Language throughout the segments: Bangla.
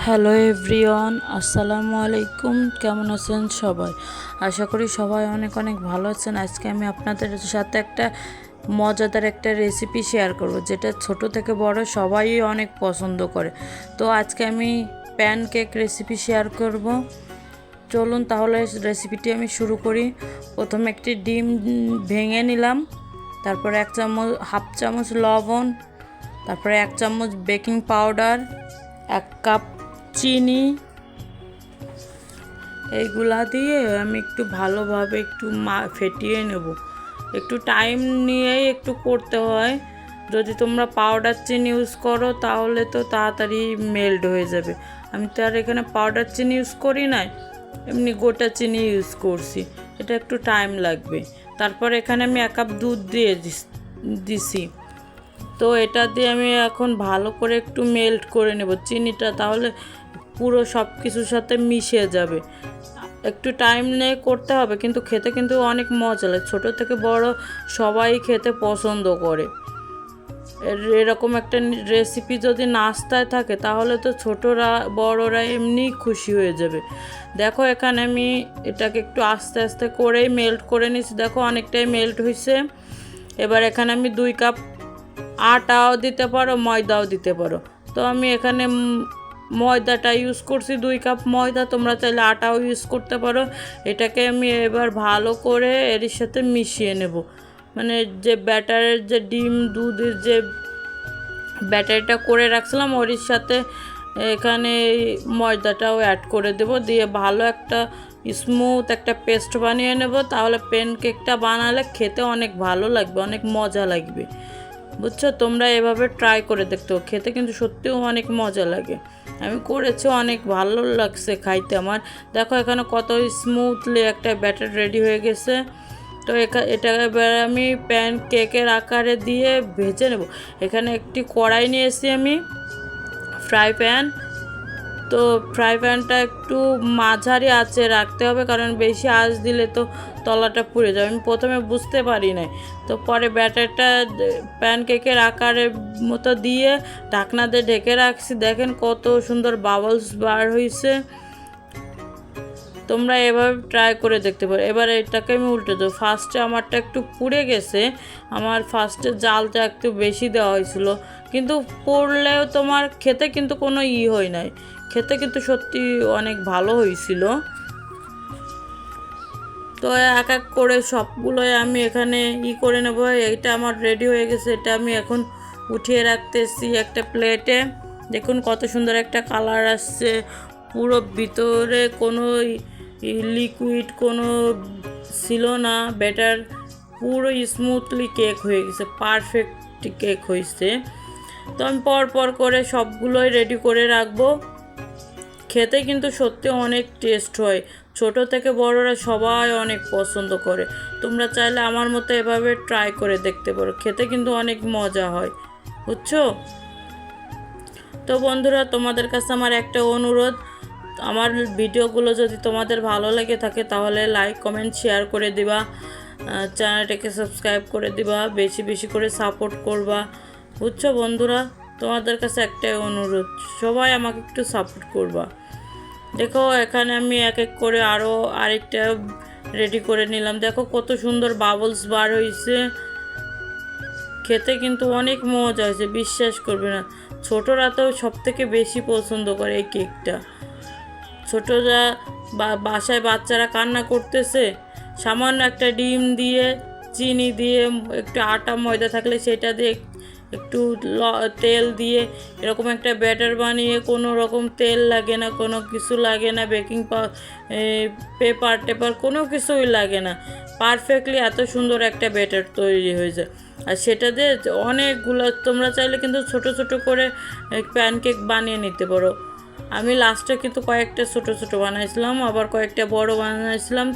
হ্যালো এভরিওয়ান, আসসালামু আলাইকুম। কেমন আছেন সবাই? আশা করি সবাই অনেক অনেক ভালো আছেন। আজকে আমি আপনাদের সাথে একটা মজাদার একটা রেসিপি শেয়ার করব, যেটা ছোট থেকে বড় সবাই অনেক পছন্দ করে। তো আজকে আমি প্যানকেক রেসিপি শেয়ার করব। চলুন তাহলে রেসিপিটি আমি শুরু করি। প্রথমে একটি ডিম ভেঙে নিলাম, তারপরে হাফ চামচ লবণ, তারপরে 1 চামচ বেকিং পাউডার, 1 কাপ চিনি, এইগুলা দিয়ে আমি একটু ভালোভাবে ফেটিয়ে নেব। একটু টাইম নিয়েই একটু করতে হয়। যদি তোমরা পাউডার চিনি ইউজ করো তাহলে তো তাড়াতাড়ি মেল্ট হয়ে যাবে। আমি তো আর এখানে পাউডার চিনি ইউজ করি নাই, এমনি গোটা চিনি ইউজ করছি, এটা একটু টাইম লাগবে। তারপর এখানে আমি 1 কাপ দুধ দিয়ে দিছি। তো এটা দিয়ে আমি এখন ভালো করে একটু মেল্ট করে নেব চিনিটা, তাহলে পুরো সব কিছুর সাথে মিশে যাবে। একটু টাইম নিয়ে করতে হবে, কিন্তু খেতে কিন্তু অনেক মজা লাগে। ছোটো থেকে বড় সবাই খেতে পছন্দ করে। এরকম একটা রেসিপি যদি নাস্তায় থাকে তাহলে তো ছোটরা বড়রা এমনি খুশি হয়ে যাবে। দেখো এখানে আমি এটাকে একটু আস্তে আস্তে করেই মেল্ট করে নিচ্ছি। দেখো অনেকটাই মেল্ট হয়েছে। এবার এখানে আমি 2 কাপ আটাও দিতে পারো, ময়দাও দিতে পারো। তো আমি এখানে ময়দাটা ইউজ করছি, 2 কাপ ময়দা। তোমরা চাইলে আটাও ইউজ করতে পারো। এটাকে আমি এবার ভালো করে এর সাথে মিশিয়ে নেব। মানে যে ব্যাটারের যে ডিম দুধের যে ব্যাটারিটা করে রাখছিলাম ওর সাথে এখানে ময়দাটাও অ্যাড করে দেব, দিয়ে ভালো একটা স্মুথ একটা পেস্ট বানিয়ে নেব। তাহলে প্যানকেকটা বানালে খেতে অনেক ভালো লাগবে, অনেক মজা লাগবে। বুঝছো? তোমরা এভাবে ট্রাই করে দেখতে, খেতে কিন্তু সত্যিও অনেক মজা লাগে। আমি করেছি, অনেক ভালো লাগছে খাইতে আমার। দেখো এখানে কত স্মুথলি একটা ব্যাটার রেডি হয়ে গেছে। তো এটা এবার আমি প্যানকেকের আকারে দিয়ে ভেজে নেব। এখানে একটি কড়াই নিয়েছি আমি, ফ্রাই প্যান। তো ফ্রাই প্যানটা একটু মাঝারি আঁচে রাখতে হবে, কারণ বেশি আঁচ দিলে তো তলাটা পুড়ে যাবে। আমি প্রথমে বুঝতে পারি নাই, তো পরে ব্যাটারটা প্যানকেকের আকারের মতো দিয়ে ঢাকনা দিয়ে ঢেকে রাখছি। দেখেন কত সুন্দর বাবলস বার হয়েছে। তোমরা এভাবে ট্রাই করে দেখতে পারো। এবার এটাকে আমি উল্টে দেবো। ফার্স্টে আমারটা একটু পুড়ে গেছে, আমার ফার্স্টে জালটা একটু বেশি দেওয়া হয়েছিল, কিন্তু পুড়লেও তোমার খেতে কিন্তু কোনো হয় নাই। খেতে কিন্তু সত্যি অনেক ভালো হয়েছিল। তো এক এক করে সবগুলোই আমি এখানে করে নেব। এইটা আমার রেডি হয়ে গেছে, এটা আমি এখন উঠিয়ে রাখতেছি একটা প্লেটে। দেখুন কত সুন্দর একটা কালার আসছে, পুরো ভিতরে কোনো লিকুইড কোনো ছিল না, ব্যাটার পুরো স্মুথলি কেক হয়ে গেছে, পারফেক্ট কেক হয়েছে। তো আমি পর করে সবগুলোই রেডি করে রাখবো। খেতে কিন্তু সত্যি অনেক টেস্ট হয়, ছোট থেকে বড়রা সবাই অনেক পছন্দ করে। তোমরা চাইলে আমার মতো এভাবে ট্রাই করে দেখতে পারো, খেতে কিন্তু অনেক মজা হয়। বুঝছো? তো বন্ধুরা, তোমাদের কাছে আমার একটা অনুরোধ, আমার ভিডিওগুলো যদি তোমাদের ভালো লেগে থাকে তাহলে লাইক কমেন্ট শেয়ার করে দিবা, চ্যানেলটাকে সাবস্ক্রাইব করে দিবা, বেশি বেশি করে সাপোর্ট করবা। বুঝছো বন্ধুরা? তোমাদের কাছে একটাই অনুরোধ, সবাই আমাকে একটু সাপোর্ট করবা। দেখো এখানে আমি এক এক করে আরেকটা রেডি করে নিলাম। দেখো কত সুন্দর বাবলস বার হয়েছে, খেতে কিন্তু অনেক মজা হয়েছে, বিশ্বাস করবে না। ছোটরা তো সব থেকে বেশি পছন্দ করে এই কেকটা। ছোটরা বাসায় বাচ্চারা কান্না করতেছে, সামান্য একটা ডিম দিয়ে, চিনি দিয়ে, একটু আটা ময়দা থাকলে সেটা দিয়ে, একটু তেল দিয়ে এরকম একটা ব্যাটার বানিয়ে, কোনো রকম তেল লাগে না, কোনো কিছু লাগে না, বেকিং পেপার টেপার কোনো কিছুই লাগে না, পারফেক্টলি এত সুন্দর একটা ব্যাটার তৈরি হয়ে যায়। আর সেটা দিয়ে অনেকগুলো, তোমরা চাইলে কিন্তু ছোট ছোট করে প্যানকেক বানিয়ে নিতে পারো। আমি লাস্টে কিন্তু কয়েকটা ছোট ছোট বানাইছিলাম, আবার কয়েকটা বড় বানাইছিলাম।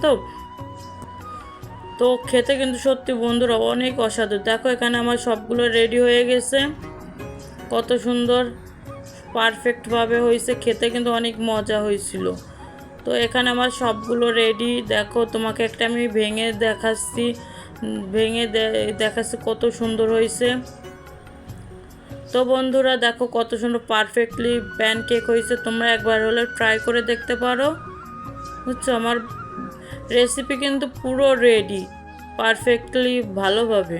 তো খেতে কিন্তু সত্যি বন্ধুরা অনেক অসাধু। দেখো এখানে আমার সবগুলো রেডি হয়ে গেছে, কত সুন্দর পারফেক্টভাবে হয়েছে, খেতে কিন্তু অনেক মজা হয়েছিল। তো এখানে আমার সবগুলো রেডি। দেখো তোমাকে একটা আমি ভেঙে দেখাচ্ছি কত সুন্দর হয়েছে। তো বন্ধুরা দেখো কত সুন্দর পারফেক্টলি প্যানকেক হয়েছে, তোমরা একবার হলে ট্রাই করে দেখতে পারো। বুঝছো, আমার রেসিপি কিন্তু পুরো রেডি পারফেক্টলি ভালোভাবে।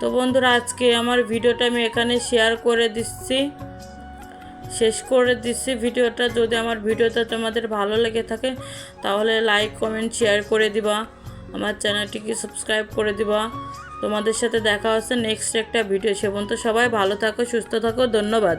তো বন্ধুরা আজকে আমার ভিডিওটা আমি এখানে শেয়ার করে দিচ্ছি, শেষ করে দিচ্ছি ভিডিওটা। যদি আমার ভিডিওটা তোমাদের ভালো লেগে থাকে তাহলে লাইক কমেন্ট শেয়ার করে দিবা, আমার চ্যানেলটিকে সাবস্ক্রাইব করে দিবা। তোমাদের সাথে দেখা হচ্ছে নেক্সট একটা ভিডিও। সে পর্যন্ত সবাই ভালো থাকো, সুস্থ থাকো, ধন্যবাদ।